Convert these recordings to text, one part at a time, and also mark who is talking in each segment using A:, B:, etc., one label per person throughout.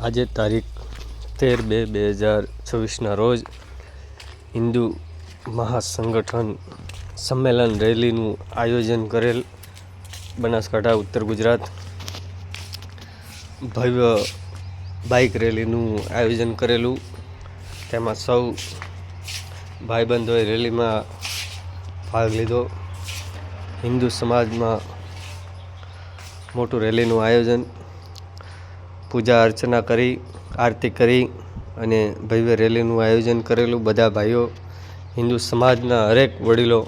A: આજે તારીખ 13/2/2026ના રોજ હિન્દુ મહાસંગઠન સંમેલન રેલીનું આયોજન કરેલ બનાસકાંઠા ઉત્તર ગુજરાત. ભવ્ય બાઇક રેલીનું આયોજન કરેલું. તેમાં સૌ ભાઈબંધોએ રેલીમાં ભાગ લીધો. હિન્દુ સમાજમાં મોટું રેલીનું આયોજન, પૂજા અર્ચના કરી, આરતી કરી અને ભવ્ય રેલીનું આયોજન કરેલું. બધા ભાઈઓ, હિન્દુ સમાજના હરેક વડીલો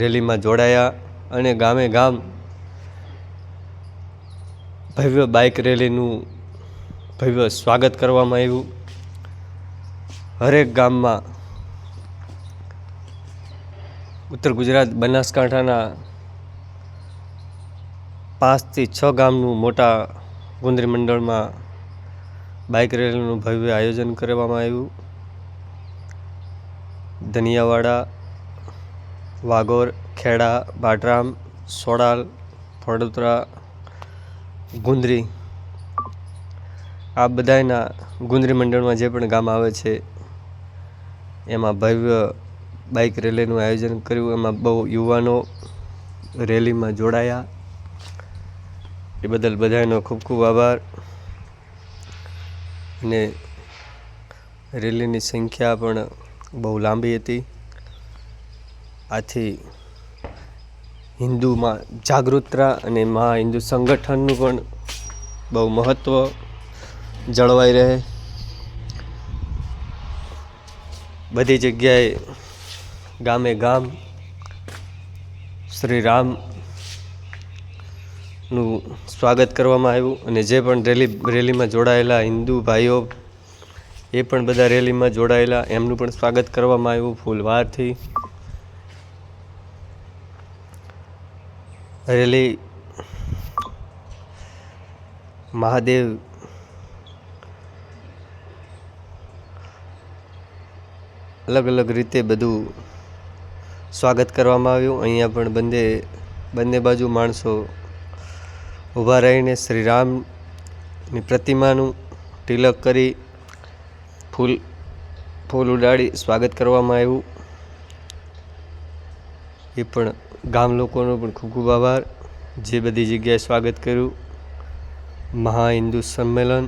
A: રેલીમાં જોડાયા અને ગામે ગામ ભવ્ય બાઇક રેલીનું ભવ્ય સ્વાગત કરવામાં આવ્યું. હરેક ગામમાં ઉત્તર ગુજરાત બનાસકાંઠાના 5 થી 6 ગામનું મોટા ગુંદરી મંડળમાં બાઇક રેલીનું ભવ્ય આયોજન કરવામાં આવ્યું. ધનિયાવાડા, વાગોર, ખેડા, બાટરામ, સોડાલ, ફળોતરા, ગુંદરી, આ બધાના ગુંદરી મંડળમાં જે પણ ગામ આવે છે એમાં ભવ્ય બાઇક રેલીનું આયોજન કર્યું. એમાં બહુ યુવાનો રેલીમાં જોડાયા. એ બદલ બધાનો ખૂબ ખૂબ આભાર. અને રેલીની સંખ્યા પણ બહુ લાંબી હતી. આથી હિન્દુમાં જાગૃતતા અને મહા હિન્દુ સંગઠનનું પણ બહુ મહત્ત્વ જળવાઈ રહે. બધી જગ્યાએ ગામે ગામ શ્રી રામનું સ્વાગત કરવામાં આવ્યું. અને જે પણ રેલીમાં જોડાયેલા હિન્દુ ભાઈઓ એ પણ બધા રેલીમાં જોડાયેલા, એમનું પણ સ્વાગત કરવામાં આવ્યું ફૂલહારથી. રેલી મહાદેવ અલગ અલગ રીતે બધું સ્વાગત કરવામાં આવ્યું. અહીંયા પણ બંને બાજુ માણસો ઊભા રહીને શ્રી રામની પ્રતિમાનું તિલક કરી ફૂલ ઉડાડી સ્વાગત કરવામાં આવ્યું. એ પણ ગામ લોકોનો પણ ખૂબ ખૂબ આભાર, જે બધી જગ્યાએ સ્વાગત કર્યું. મહા હિન્દુ સંમેલન,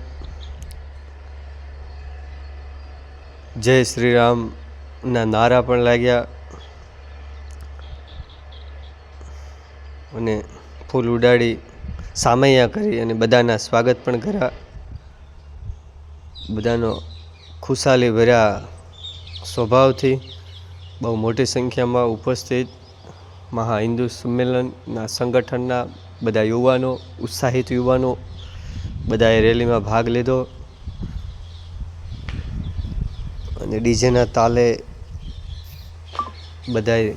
A: જય શ્રી રામના નારા પણ લાગ્યા અને ફૂલ ઉડાડી સામૈયા કરી અને બધાના સ્વાગત પણ કર્યા. બધાનો ખુશાલી ભર્યા સ્વભાવથી બહુ મોટી સંખ્યામાં ઉપસ્થિત મહા હિન્દુ સંમેલનના સંગઠનના બધા યુવાનો, ઉત્સાહિત યુવાનો બધાએ રેલીમાં ભાગ લીધો અને ડીજેના તાલે બધાએ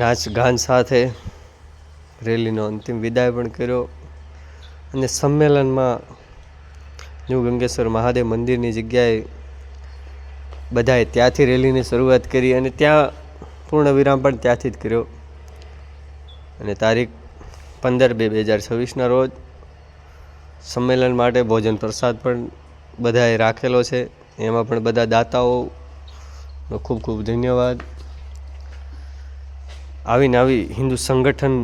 A: નાચ ગાન સાથે રેલીનો અંતિમ વિદાય પણ કર્યો. અને સંમેલનમાં ન્યૂ ગંગેશ્વર મહાદેવ મંદિરની જગ્યાએ બધાએ ત્યાંથી રેલીની શરૂઆત કરી અને ત્યાં પૂર્ણ વિરામ પણ ત્યાંથી જ કર્યો. અને તારીખ 15/2/2026ના રોજ સંમેલન માટે ભોજન પ્રસાદ પણ બધાએ રાખેલો છે. એમાં પણ બધા દાતાઓનો ખૂબ ખૂબ ધન્યવાદ. આવી હિન્દુ સંગઠન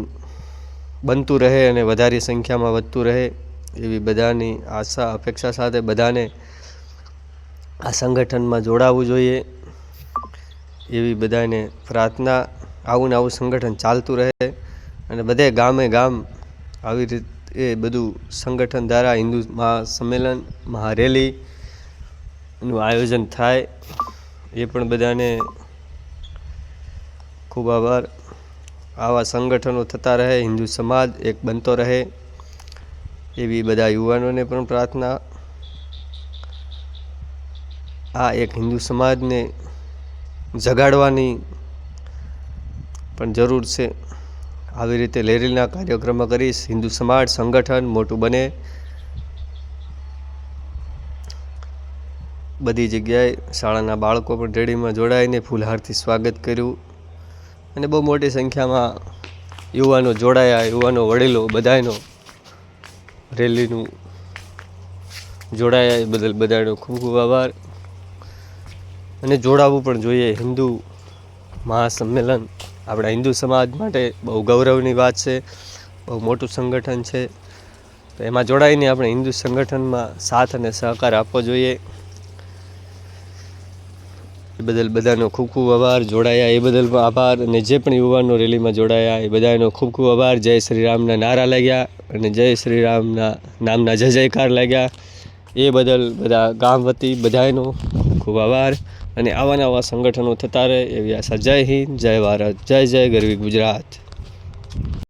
A: બનતું રહે અને વધારે સંખ્યામાં વધતું રહે એવી બધાની આશા અપેક્ષા સાથે બધાને આ સંગઠનમાં જોડાવવું જોઈએ એવી બધાને પ્રાર્થના. આવું ને આવું સંગઠન ચાલતું રહે અને બધે ગામે ગામ આવી રીતે બધું સંગઠન દ્વારા હિન્દુ મહાસંમેલન, મહારેલીનું આયોજન થાય. એ પણ બધાને ખૂબ આભાર. આવા સંગઠનો થતા રહે, હિન્દુ સમાજ એક બનતો રહે એવી બધા યુવાનોને પણ પ્રાર્થના. આ એક હિન્દુ સમાજને જગાડવાની પણ જરૂર છે. આવી રીતે રેલીના કાર્યક્રમો કરીશ, હિન્દુ સમાજ સંગઠન મોટું બને. બધી જગ્યાએ શાળાના બાળકો પણ રેલીમાં જોડાઈને ફૂલહારથી સ્વાગત કર્યું અને બહુ મોટી સંખ્યામાં યુવાનો જોડાયા. યુવાનો, વડીલો બધાનો રેલીનું જોડાયા એ બદલ બધાનો ખૂબ ખૂબ આભાર. અને જોડાવવું પણ જોઈએ. હિન્દુ મહાસંમેલન આપણા હિન્દુ સમાજ માટે બહુ ગૌરવની વાત છે, બહુ મોટું સંગઠન છે. તો એમાં જોડાઈને આપણે હિન્દુ સંગઠનમાં સાથ અને સહકાર આપવો જોઈએ. એ બદલ બધાનો ખૂબ ખૂબ આભાર. જોડાયા એ બદલ પણ આભાર. અને જે પણ યુવાનો રેલીમાં જોડાયા એ બધાનો ખૂબ ખૂબ આભાર. જય શ્રી રામના નારા લાગ્યા અને જય શ્રી રામના નામના જય જયકાર લાગ્યા. એ બદલ બધા ગામ વતી બધાનો ખૂબ આભાર. અને આવા નવા સંગઠનો થતા રહે એવી આશા. જય હિન્દ, જય ભારત, જય જય ગરવી ગુજરાત.